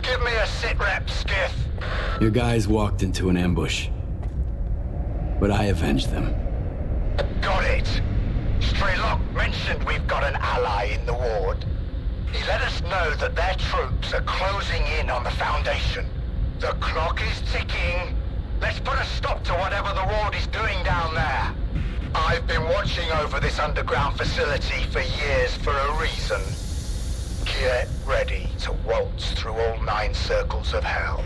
Give me a sit-rep, Skiff. Your guys walked into an ambush, but I avenged them. Got it. Strelok mentioned we've got an ally in the ward. He let us know that their troops are closing in on the Foundation. The clock is ticking. Let's put a stop to whatever the ward is doing down there. I've been watching over this underground facility for years for a reason. Get ready to waltz through all 9 circles of hell.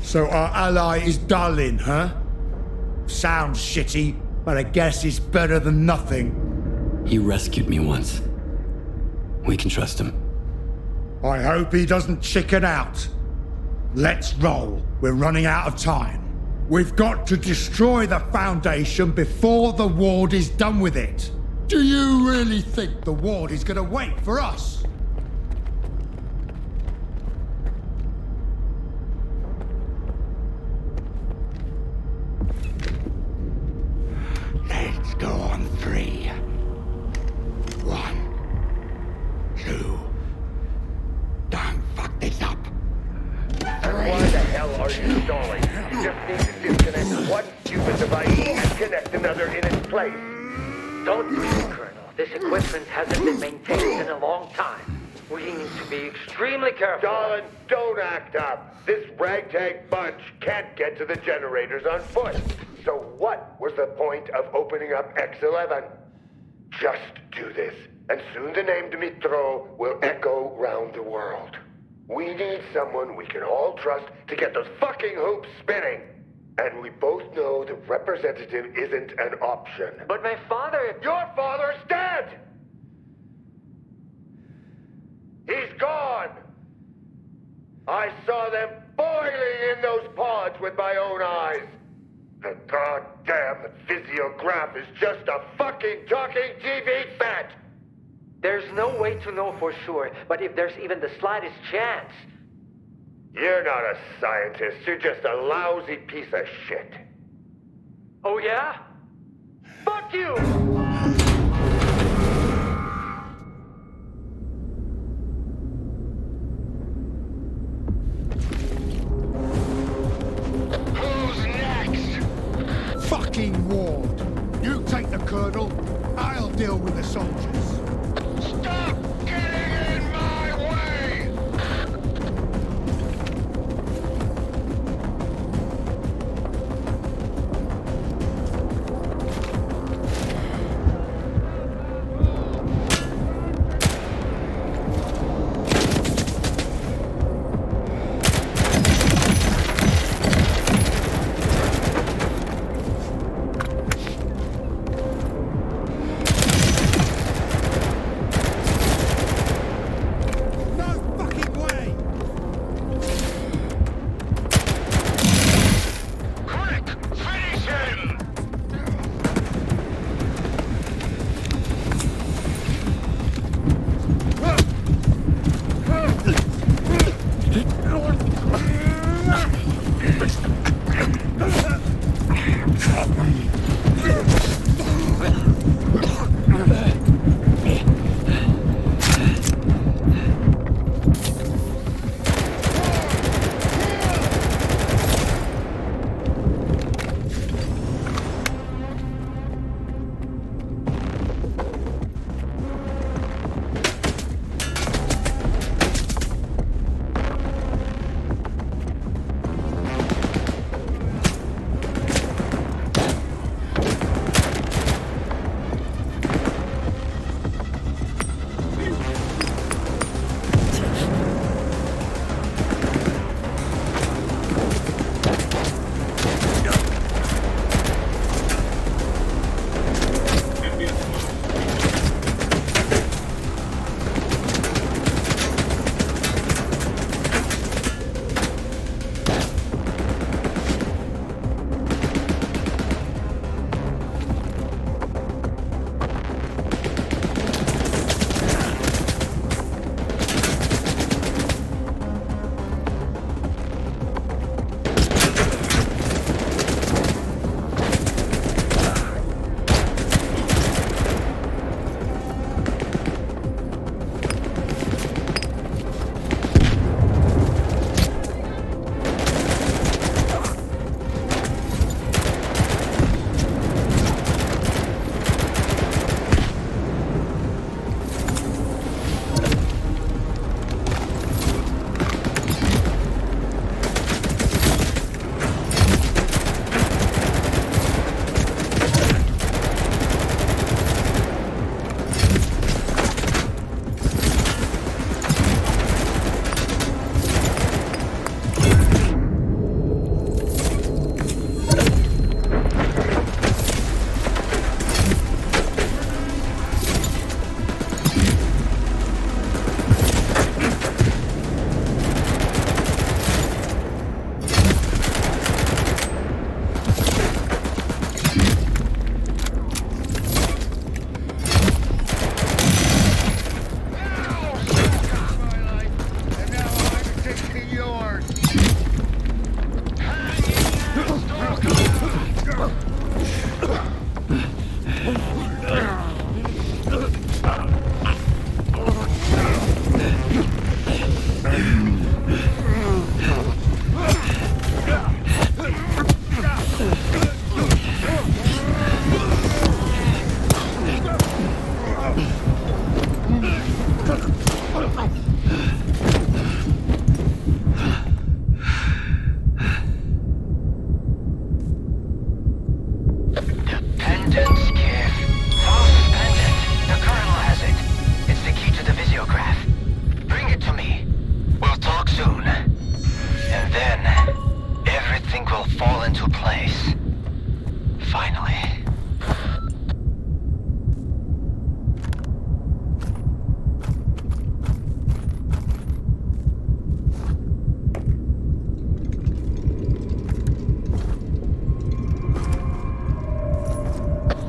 So our ally is Darlin, huh? Sounds shitty, but I guess it's better than nothing. He rescued me once. We can trust him. I hope he doesn't chicken out. Let's roll. We're running out of time. We've got to destroy the Foundation before the ward is done with it. Do you really think the ward is gonna wait for us? Let's go on 3. 1, 2. Don't fuck this up. Why the hell are you stalling? You just need to disconnect one stupid device and connect another in its place. Don't worry, Colonel. This equipment hasn't been maintained in a long time. We need to be extremely careful. Darlin, don't act up. This ragtag bunch can't get to the generators on foot. So what was the point of opening up X11? Just do this, and soon the name Dmitro will echo round the world. We need someone we can all trust to get those fucking hoops spinning. And we both know the representative isn't an option. But my father... Your father's dead! He's gone! I saw them boiling in those pods with my own eyes. The goddamn physiograph is just a fucking talking TV set! There's no way to know for sure, but if there's even the slightest chance... You're not a scientist, you're just a lousy piece of shit. Oh yeah? Fuck you! Who's next? Fucking ward. You take the colonel, I'll deal with the soldiers. Stop getting in my way! Pendant, Skiff. False pendant. The Colonel has it. It's the key to the visiograph. Bring it to me. We'll talk soon. And then, everything will fall into place. Finally.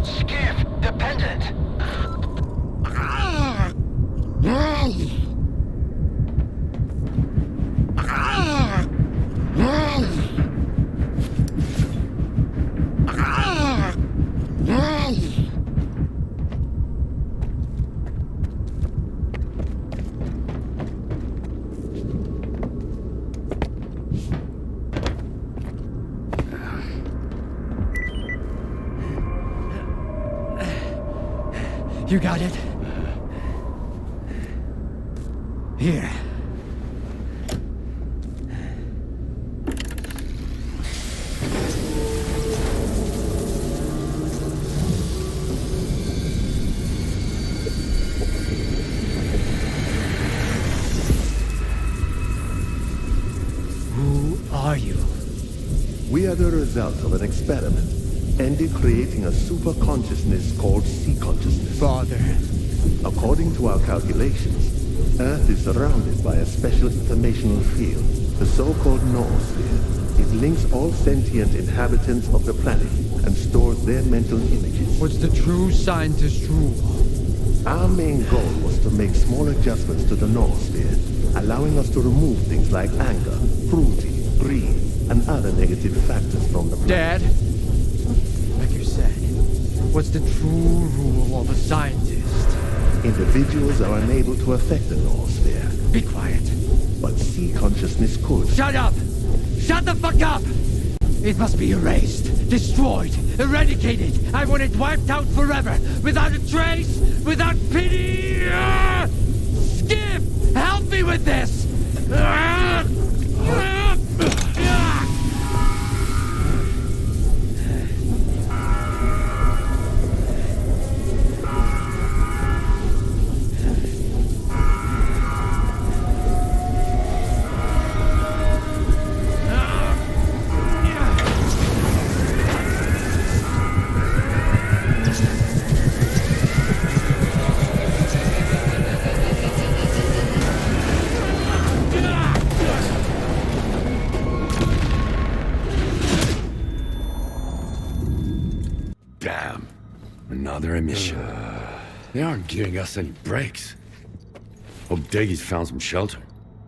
Skiff, the pendant. You got it? Here. Who are you? We are the result of an experiment, ended creating a super consciousness called C-consciousness. Father. According to our calculations, Earth is surrounded by a special informational field, the so-called noosphere. It links all sentient inhabitants of the planet and stores their mental images. What's the true scientist rule? Our main goal was to make small adjustments to the noosphere, allowing us to remove things like anger, cruelty, greed, and other negative factors from the planet. Dad? Like you said, what's the true rule of a scientist? Individuals are unable to affect the noosphere, Be quiet. but C-consciousness could. Shut up! Shut the fuck up! It must be erased, destroyed, eradicated. I want it wiped out forever, without a trace, without pity! Skip! Help me with this! Damn. Another emission. They aren't giving us any breaks. Hope Deggy's found some shelter.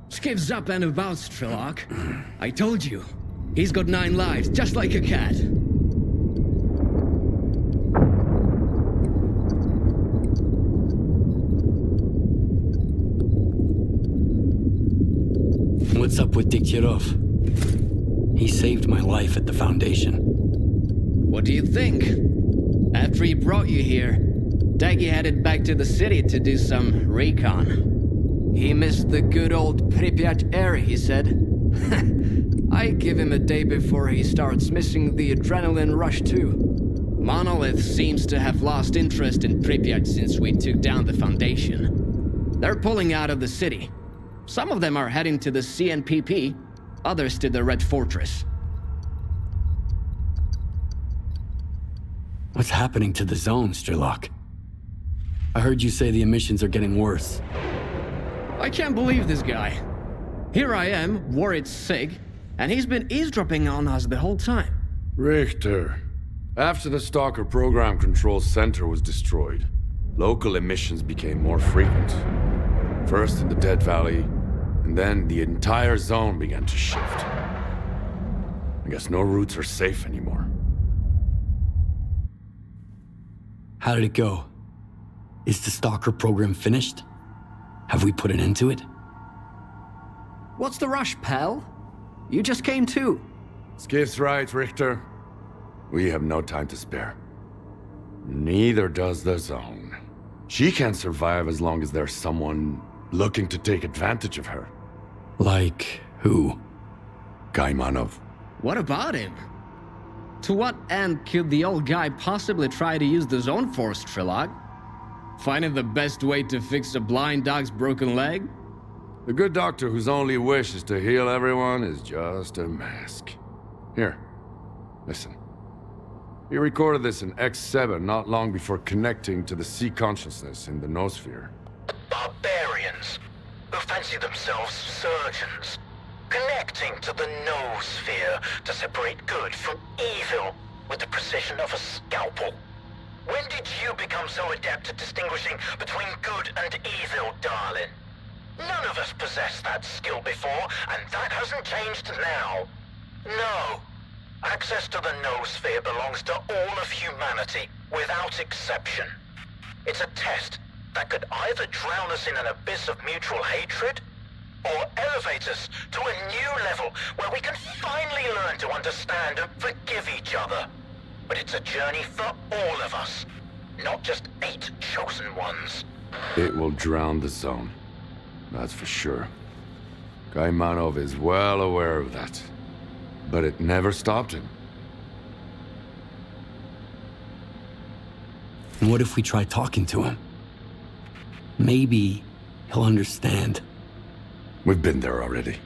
Skip's up and about, S.T.A.L.K.E.R. I told you. He's got 9 lives, just like a cat. What's up with Degtярov? He saved my life at the Foundation. What do you think? After he brought you here, Daggy headed back to the city to do some recon. He missed the good old Pripyat air, he said. I give him a day before he starts missing the adrenaline rush too. Monolith seems to have lost interest in Pripyat since we took down the Foundation. They're pulling out of the city. Some of them are heading to the CNPP, others to the Red Fortress. What's happening to the zone, S.T.A.L.K.E.R? I heard you say the emissions are getting worse. I can't believe this guy. Here I am, worried sick, and he's been eavesdropping on us the whole time. Richter, after the Stalker program control center was destroyed, local emissions became more frequent. First in the Dead Valley, and then the entire zone began to shift. I guess no routes are safe anymore. How did it go? Is the Stalker program finished? Have we put an end to it? What's the rush, pal? You just came too. Skiff's right, Richter. We have no time to spare. Neither does the zone. She can't survive as long as there's someone looking to take advantage of her. Like who? Kaimanov. What about him? To what end could the old guy possibly try to use the zone force, Trilog? Finding the best way to fix a blind dog's broken leg? The good doctor whose only wish is to heal everyone is just a mask. Here, listen. He recorded this in X7 not long before connecting to the sea consciousness in the noosphere. Barbarians who fancy themselves surgeons, connecting to the noosphere to separate good from evil with the precision of a scalpel. When did you become so adept at distinguishing between good and evil, darling? None of us possessed that skill before, and that hasn't changed now. No. Access to the noosphere belongs to all of humanity, without exception. It's a test that could either drown us in an abyss of mutual hatred, or elevate us to a new level where we can finally learn to understand and forgive each other. But it's a journey for all of us, not just 8 chosen ones. It will drown the zone. That's for sure. Kaimanov is well aware of that. But it never stopped him. And what if we try talking to him? Maybe he'll understand. We've been there already.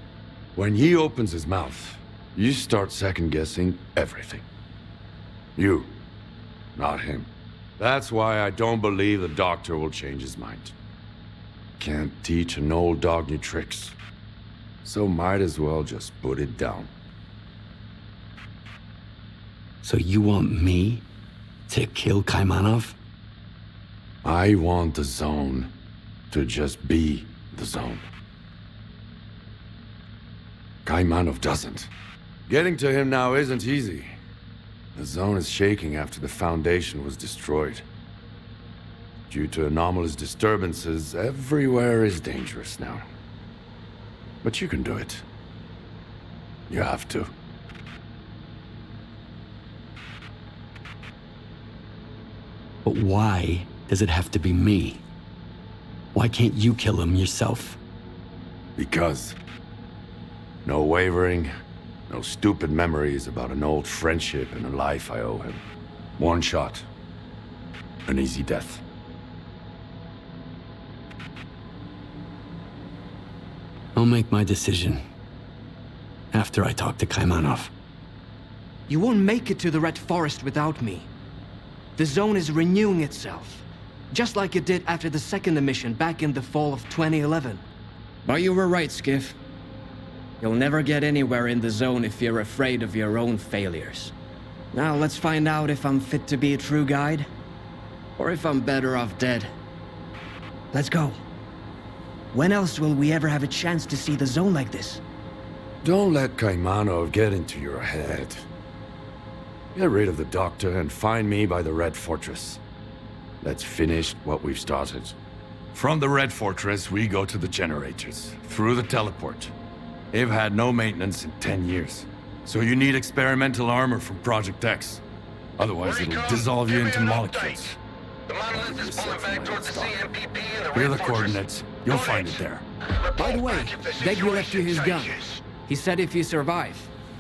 When he opens his mouth, you start second-guessing everything. You, not him. That's why I don't believe the doctor will change his mind. Can't teach an old dog new tricks. So might as well just put it down. So you want me to kill Kaimanov? I want the zone to just be the zone. Kaimanov doesn't. Getting to him now isn't easy. The zone is shaking after the Foundation was destroyed. Due to anomalous disturbances, everywhere is dangerous now. But you can do it. You have to. But why does it have to be me? Why can't you kill him yourself? Because. No wavering, no stupid memories about an old friendship and a life I owe him. One shot. An easy death. I'll make my decision after I talk to Kaimanov. You won't make it to the Red Forest without me. The zone is renewing itself, just like it did after the second emission back in the fall of 2011. But you were right, Skiff. You'll never get anywhere in the zone if you're afraid of your own failures. Now let's find out if I'm fit to be a true guide, or if I'm better off dead. Let's go. When else will we ever have a chance to see the zone like this? Don't let Kaimanov get into your head. Get rid of the doctor and find me by the Red Fortress. Let's finish what we've started. From the Red Fortress, we go to the generators, through the teleport. They've had no maintenance in 10 years. So you need experimental armor from Project X. Otherwise it'll dissolve you into molecules. The monolith is pulling back toward the CMPP and the Here are Red the Fortress. coordinates. You'll find it there. By the way, Back if the Deggy left you his situation gun. changes. He said if you survive,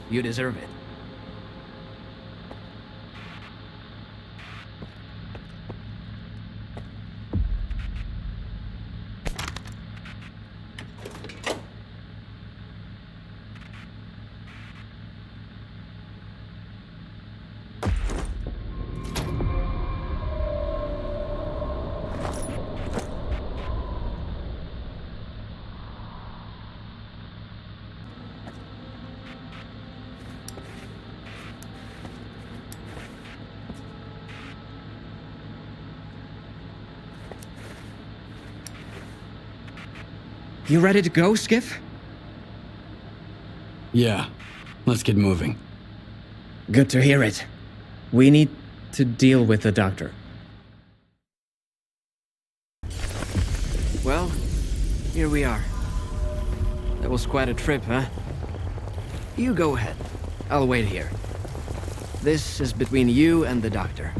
you deserve it. You ready to go, Skiff? Yeah, let's get moving. Good to hear it. We need to deal with the doctor. Well, here we are. That was quite a trip, huh? You go ahead. I'll wait here. This is between you and the doctor.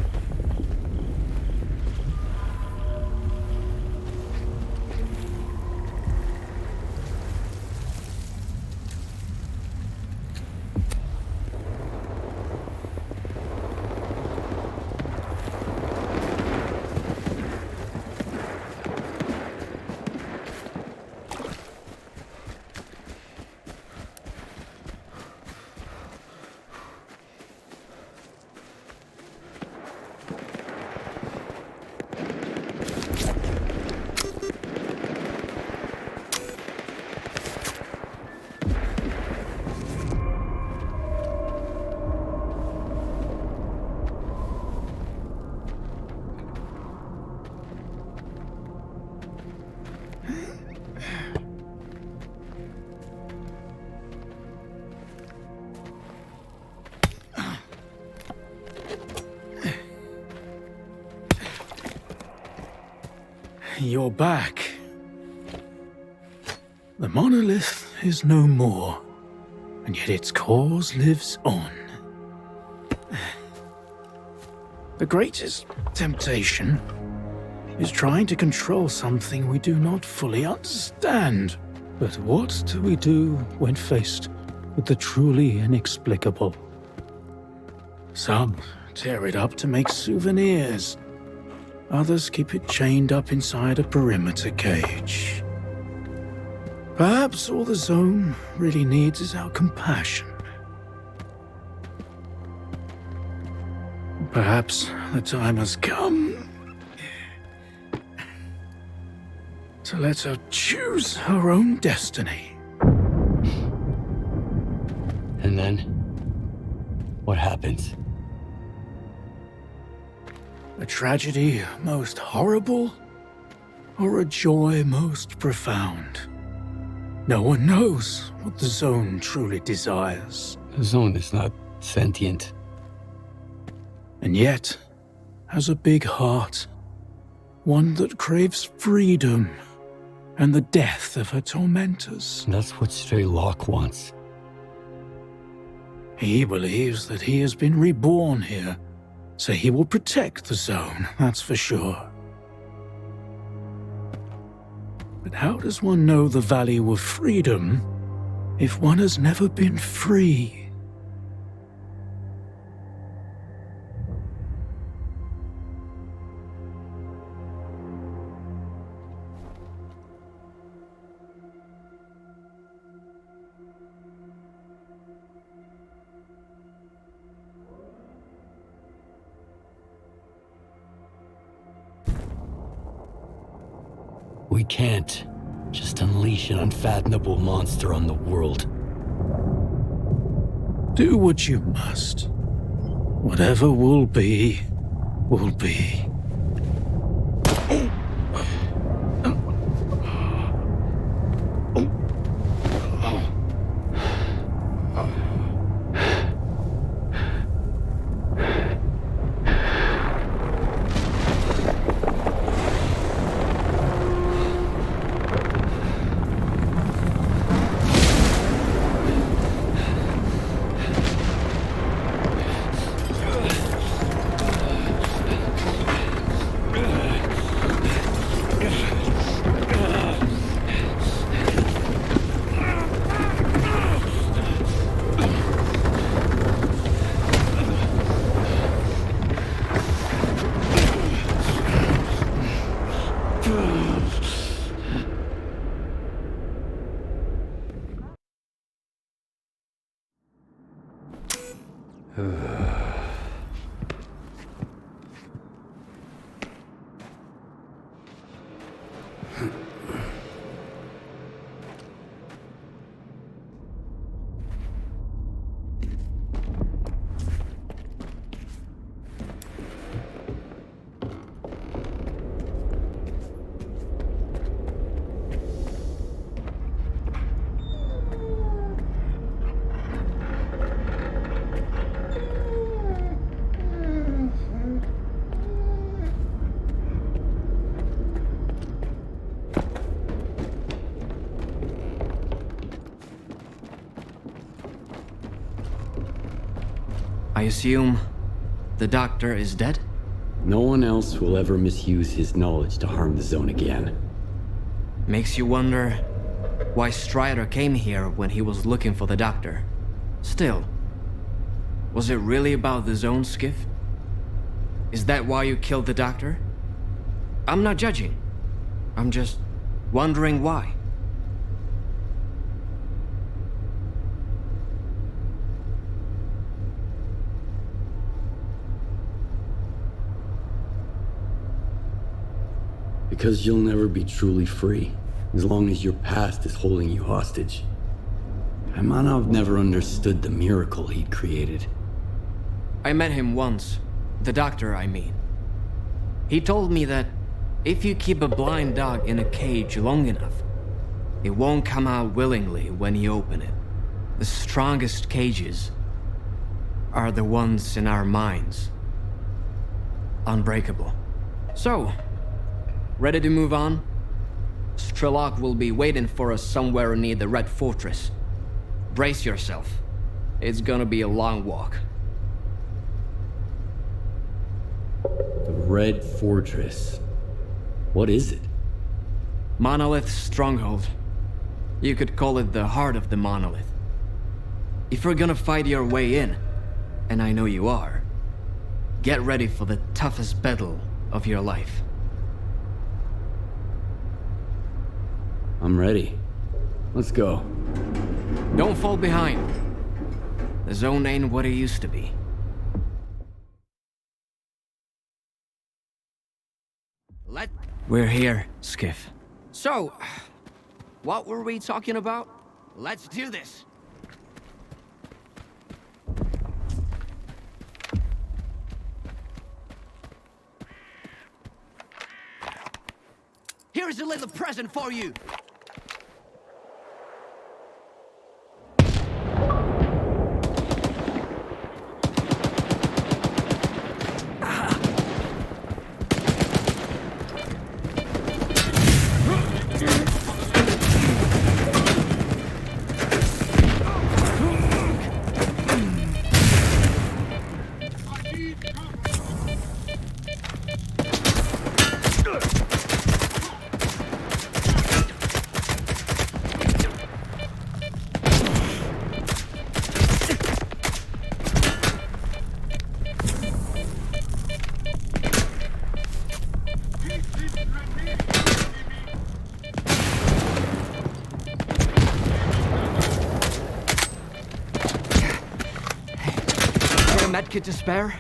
you're back. The monolith is no more, and yet its cause lives on. The greatest temptation is trying to control something we do not fully understand. But what do we do when faced with the truly inexplicable? Some tear it up to make souvenirs. Others keep it chained up inside a perimeter cage. Perhaps all the zone really needs is our compassion. Perhaps the time has come to let her choose her own destiny. And then, what happens? A tragedy most horrible, or a joy most profound? No one knows what the zone truly desires. The zone is not sentient. And yet, has a big heart. One that craves freedom and the death of her tormentors. And that's what S.T.A.L.K.E.R wants. He believes that he has been reborn here, so he will protect the zone, that's for sure. But how does one know the value of freedom if one has never been free? We can't just unleash an unfathomable monster on the world. Do what you must. Whatever will be, will be. I assume the doctor is dead? No one else will ever misuse his knowledge to harm the zone again. Makes you wonder why S.T.A.L.K.E.R came here when he was looking for the doctor. Still, was it really about the zone, Skiff? Is that why you killed the doctor? I'm not judging. I'm just wondering why. Because you'll never be truly free, as long as your past is holding you hostage. Imanov never understood the miracle he'd created. I met him once. The doctor, I mean. He told me that if you keep a blind dog in a cage long enough, it won't come out willingly when you open it. The strongest cages are the ones in our minds. Unbreakable. So, Ready to move on? S.T.A.L.K.E.R will be waiting for us somewhere near the Red Fortress. Brace yourself. It's gonna be a long walk. The Red Fortress. What is it? Monolith's stronghold. You could call it the heart of the monolith. If you're gonna fight your way in, and I know you are, get ready for the toughest battle of your life. I'm ready. Let's go. Don't fall behind. The zone ain't what it used to be. We're here, Skiff. So, what were we talking about? Let's do this. Here's a little present for you. Medkit to spare?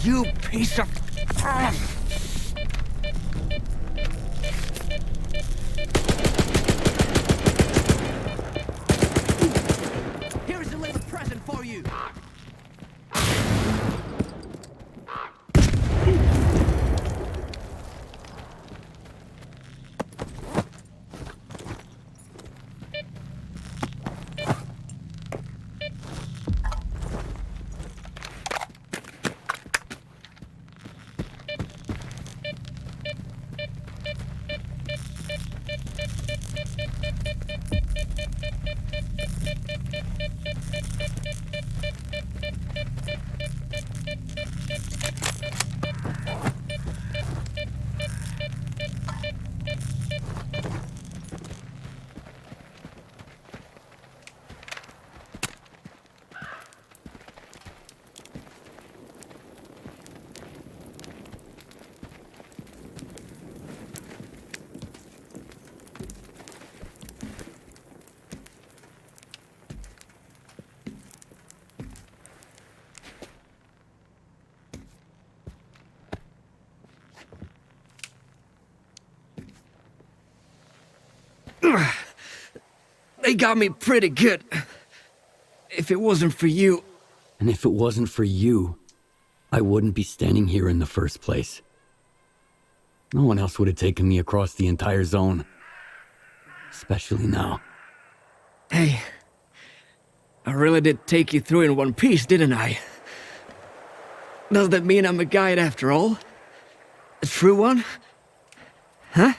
You piece of... Here's a little present for you. They got me pretty good. If it wasn't for you... And if it wasn't for you, I wouldn't be standing here in the first place. No one else would have taken me across the entire zone. Especially now. Hey, I really did take you through in one piece, didn't I? Does that mean I'm a guide after all? A true one? Huh?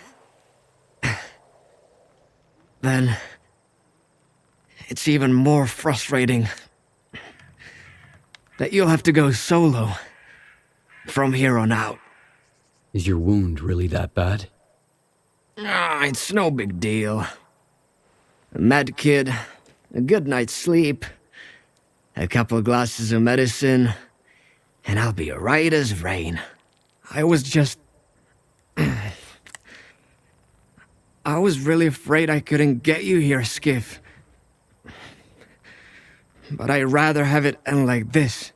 Then... it's even more frustrating that you'll have to go solo from here on out. Is your wound really that bad? Ah, it's no big deal. A med kit, a good night's sleep, a couple glasses of medicine, and I'll be right as rain. I was just... I was really afraid I couldn't get you here, Skiff. But I'd rather have it end like this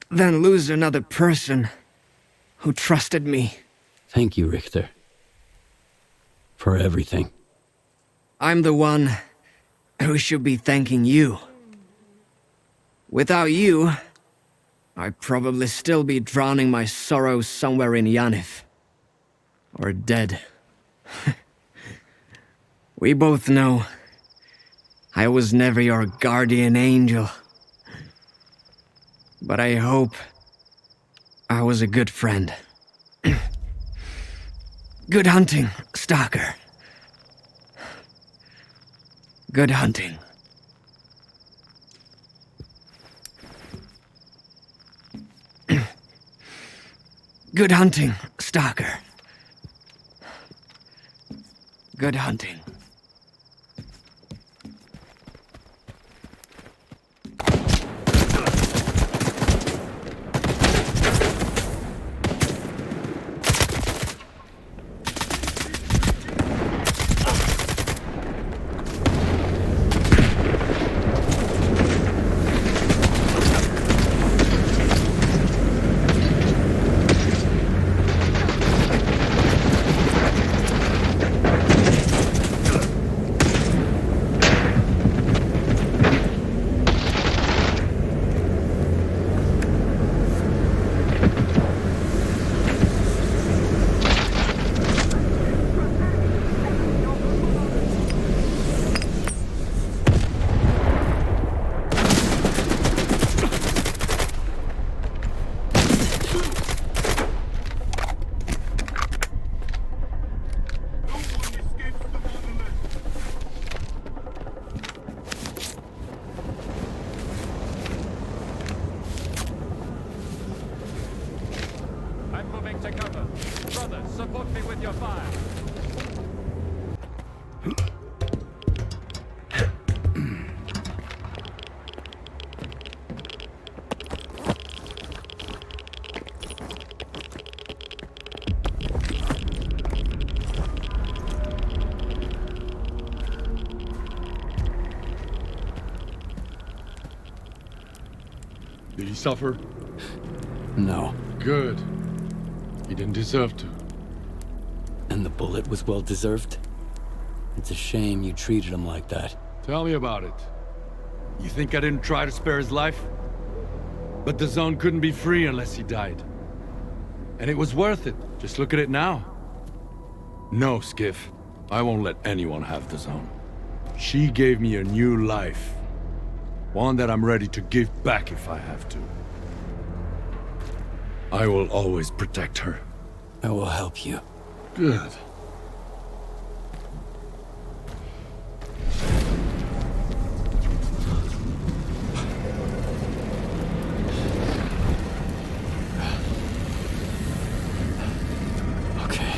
than lose another person who trusted me. Thank you, Richter. For everything. I'm the one who should be thanking you. Without you, I'd probably still be drowning my sorrows somewhere in Yanif. Or dead. We both know I was never your guardian angel. But I hope I was a good friend. Good hunting, Stalker. Good hunting. Good hunting, Stalker. Good hunting. Did he suffer? No. Good. He didn't deserve to. And the bullet was well deserved? It's a shame you treated him like that. Tell me about it. You think I didn't try to spare his life? But the zone couldn't be free unless he died. And it was worth it. Just look at it now. No, Skiff. I won't let anyone have the zone. She gave me a new life. One that I'm ready to give back if I have to. I will always protect her. I will help you. Good. Okay.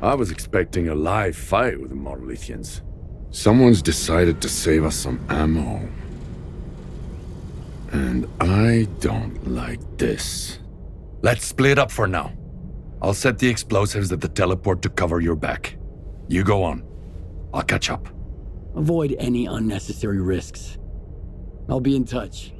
I was expecting a live fight with the monolithians. Someone's decided to save us some ammo. And I don't like this. Let's split up for now. I'll set the explosives at the teleport to cover your back. You go on. I'll catch up. Avoid any unnecessary risks. I'll be in touch.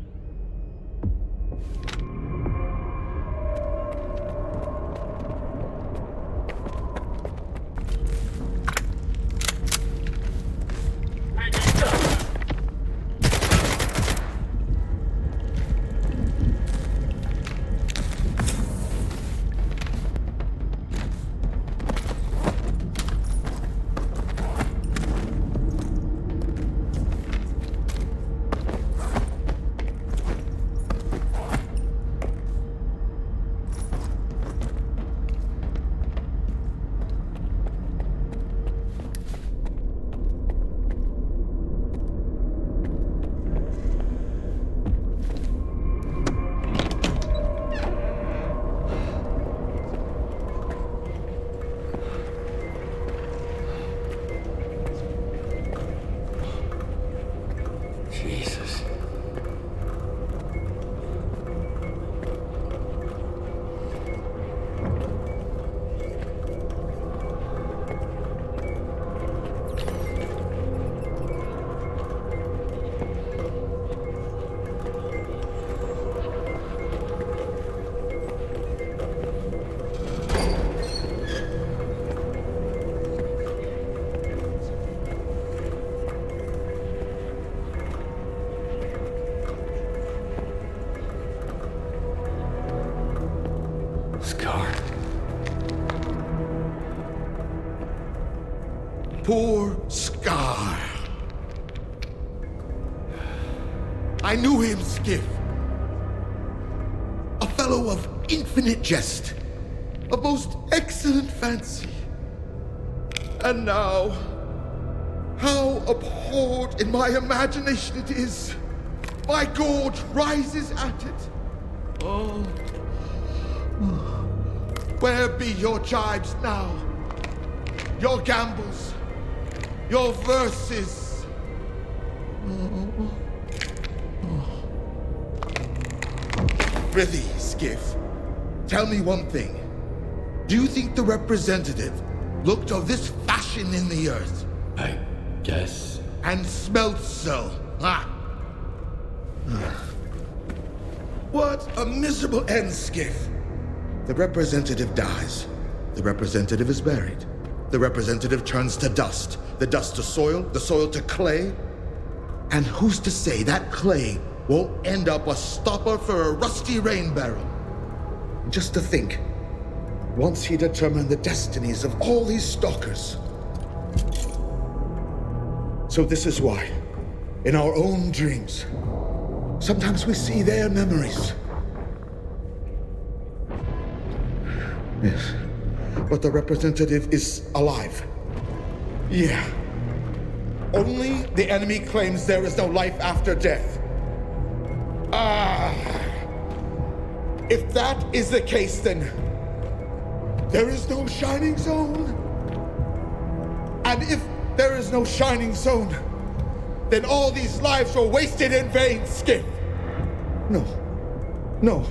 Poor Scar. I knew him, Skiff. A fellow of infinite jest, of most excellent fancy. And now, how abhorred in my imagination it is. My gorge rises at it. Oh. Where be your jibes now? Your gambles? Your verses? Really, Skiff, tell me one thing. Do you think the representative looked of this fashion in the earth? I guess. And smelt so, huh? What a miserable end, Skiff. The representative dies. The representative is buried. The representative turns to dust. The dust to soil, the soil to clay. And who's to say that clay won't end up a stopper for a rusty rain barrel? Just to think, once he determined the destinies of all these stalkers. So this is why, in our own dreams, sometimes we see their memories. Yes, but the representative is alive. Yeah. Only the enemy claims there is no life after death. If that is the case, then there is no shining zone. And if there is no shining zone, then all these lives were wasted in vain, Skip. No,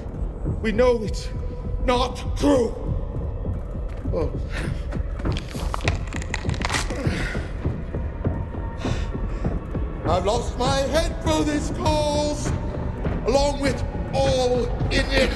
we know it's not true. Oh. I've lost my head for this cause, along with all in it.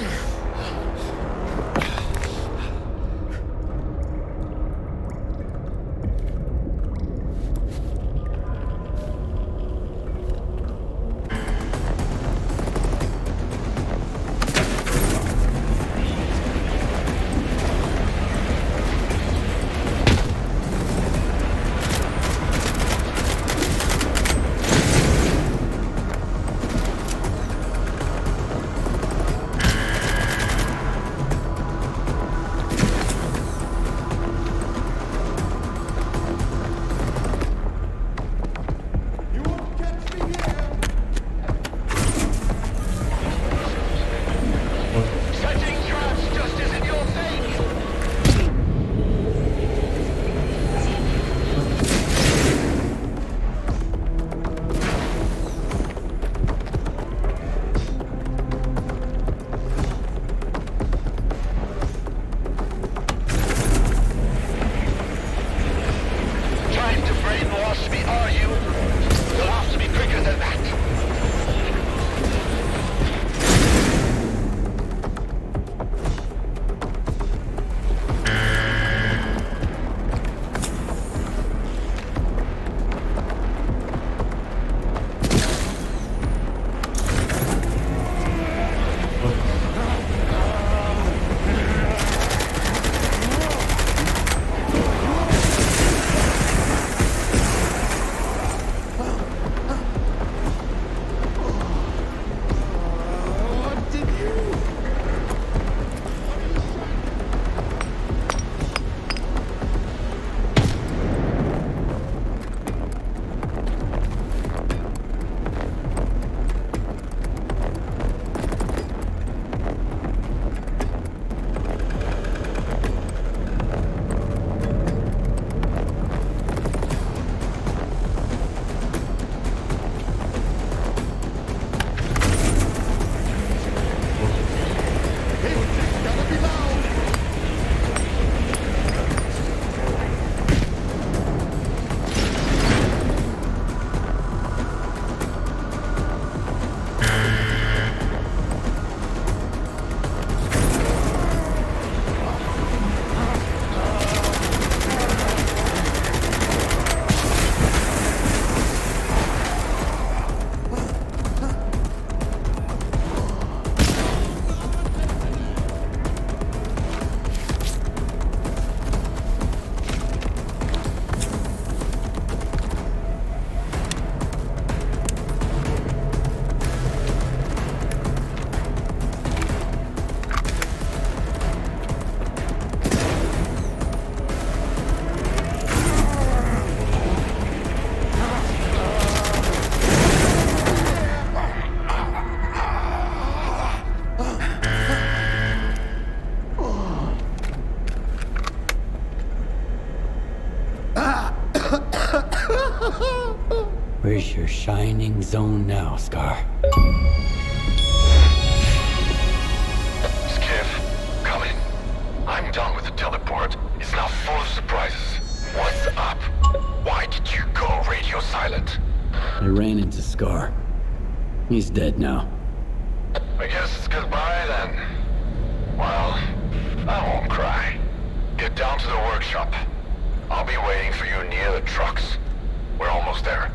Where's your shining zone now, S.T.A.L.K.E.R? Skiff, come in. I'm done with the teleport. It's now full of surprises. What's up? Why did you go radio silent? I ran into S.T.A.L.K.E.R. He's dead now. I guess it's goodbye then. Well, I won't cry. Get down to the workshop. I'll be waiting for you near the trucks. We're almost there.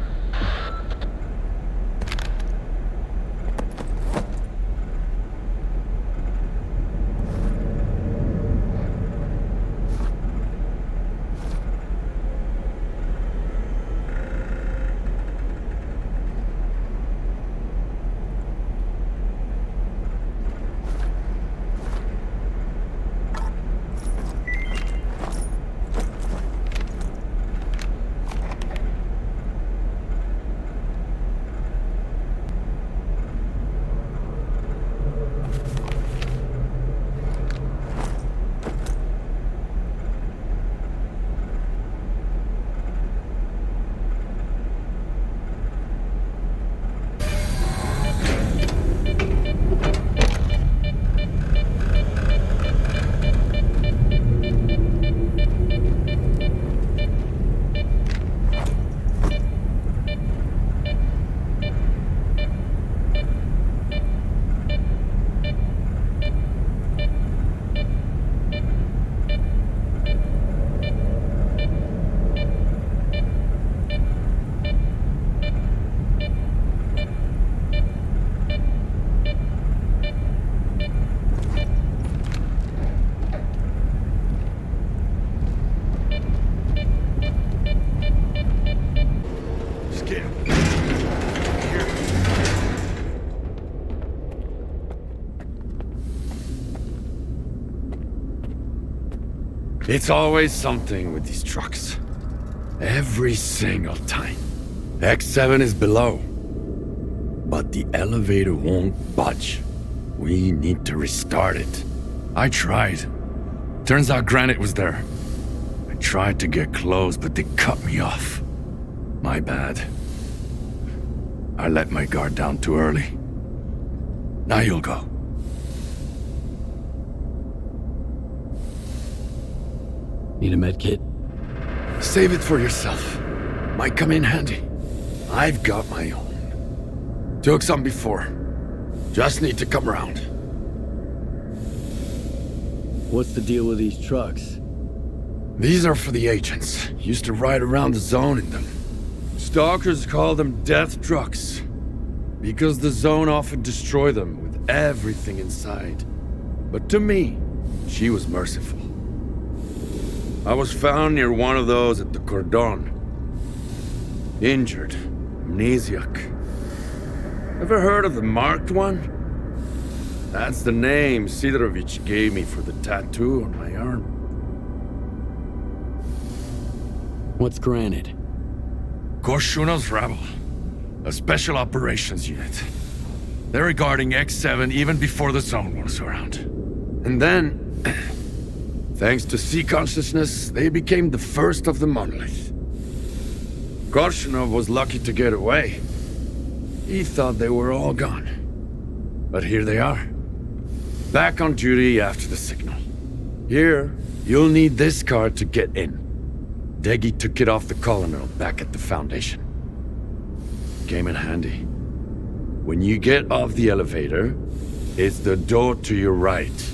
It's always something with these trucks. Every single time. X7 is below. But the elevator won't budge. We need to restart it. I tried. Turns out Granite was there. I tried to get close, but they cut me off. My bad. I let my guard down too early. Now you'll go. Need a med kit? Save it for yourself. Might come in handy. I've got my own. Took some before. Just need to come around. What's the deal with these trucks? These are for the agents. Used to ride around the zone in them. Stalkers call them death trucks. Because the zone often destroy them with everything inside. But to me, she was merciful. I was found near one of those at the cordon. Injured. Amnesiac. Ever heard of the marked one? That's the name Sidorovich gave me for the tattoo on my arm. What's Granite? Korshunov's rebel. A special operations unit. They're regarding X7 even before the zone was around. And then... thanks to sea consciousness, they became the first of the monolith. Korshunov was lucky to get away. He thought they were all gone. But here they are. Back on duty after the signal. Here, you'll need this card to get in. Deggy took it off the colonel back at the Foundation. Came in handy. When you get off the elevator, it's the door to your right.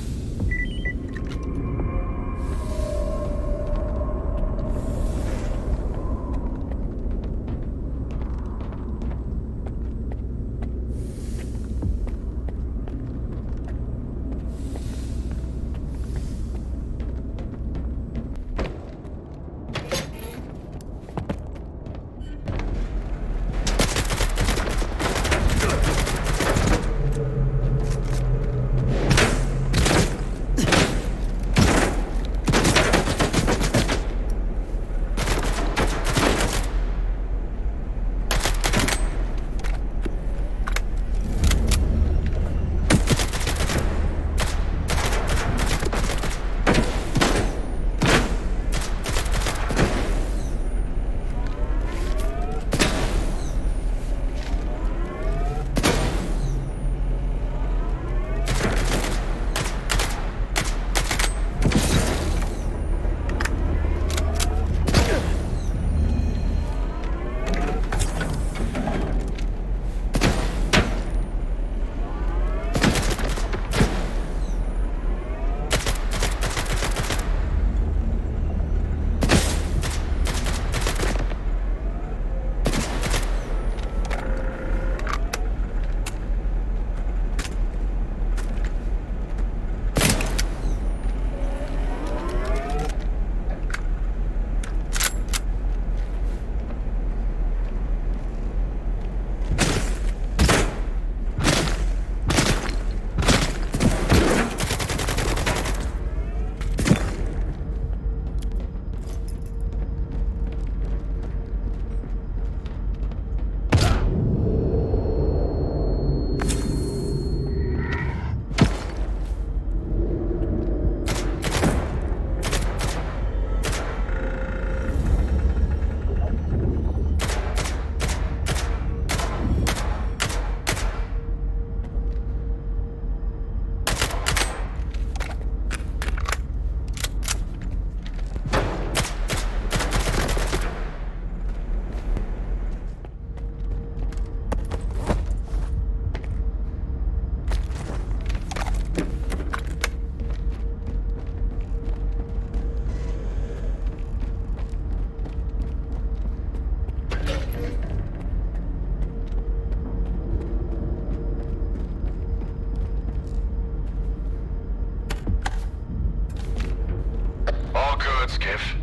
Good, Skiff.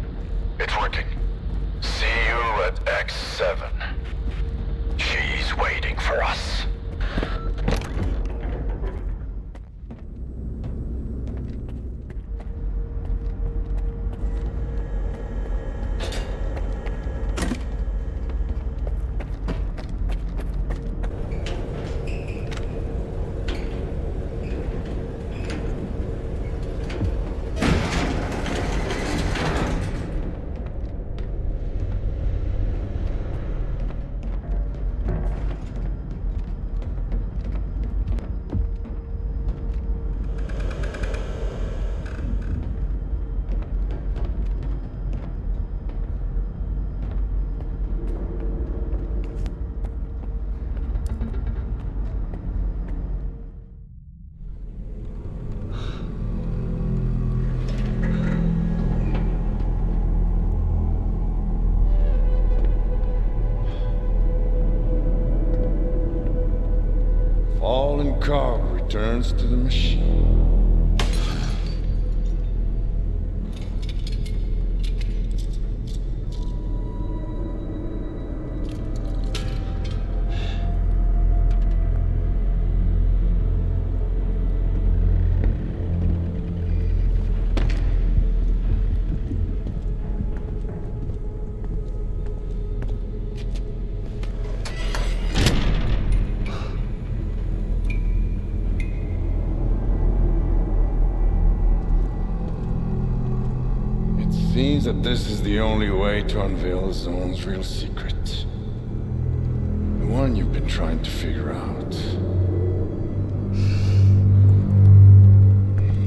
It's working. See you at X7. She's waiting for us. Fallen car returns to the machine. Seems that this is the only way to unveil the zone's real secret. The one you've been trying to figure out.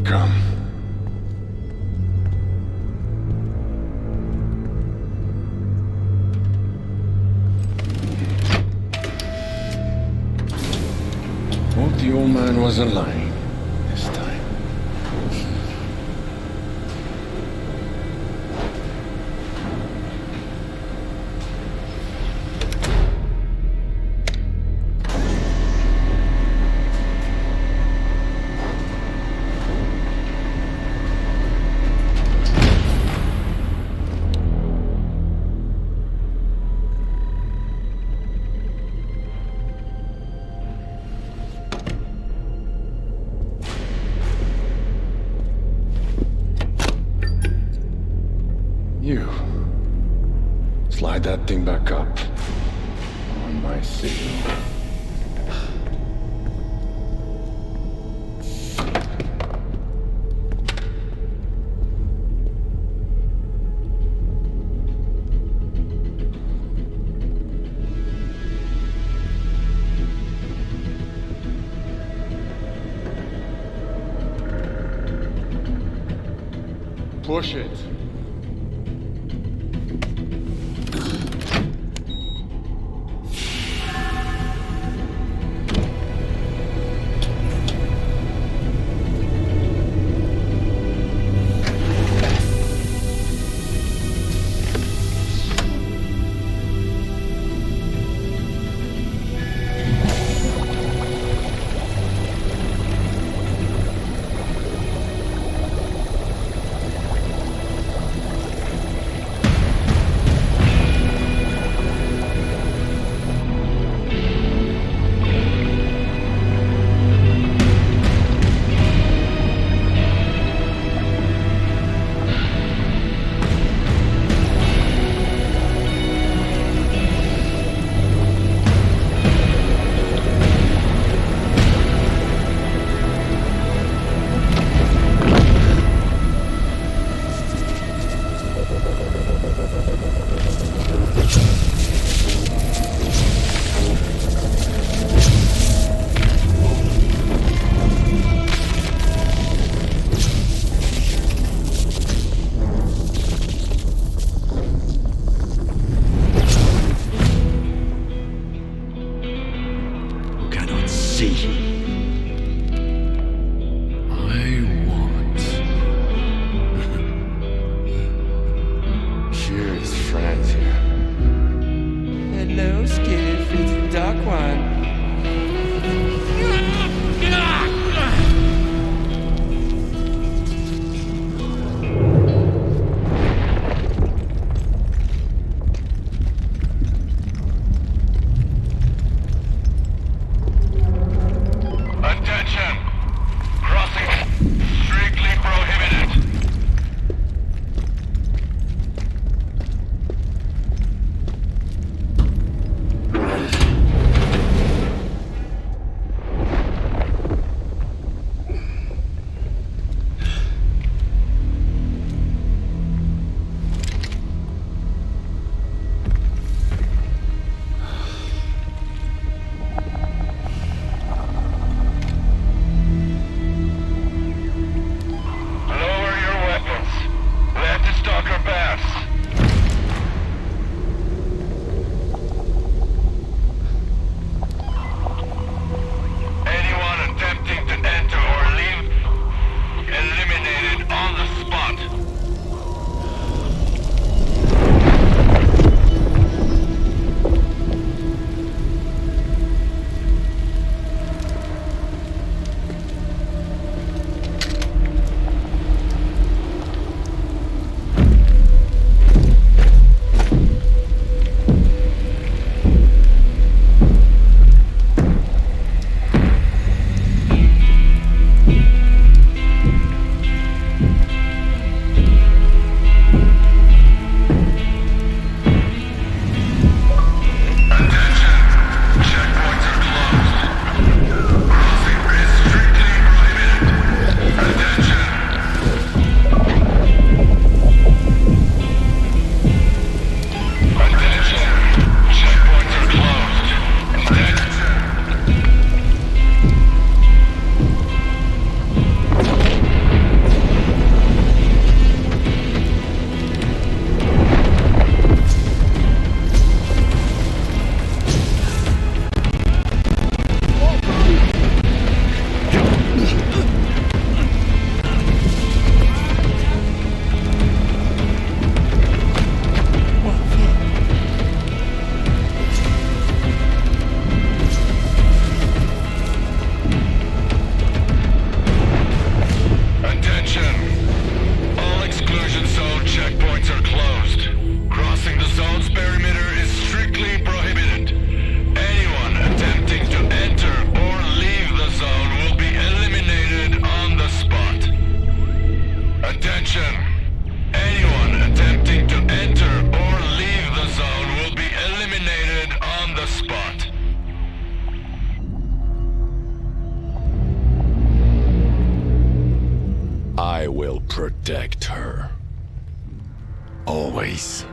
Come. Hope the old man wasn't lying this time. You. Slide that thing back up. On my signal. Push it. protect her. Always.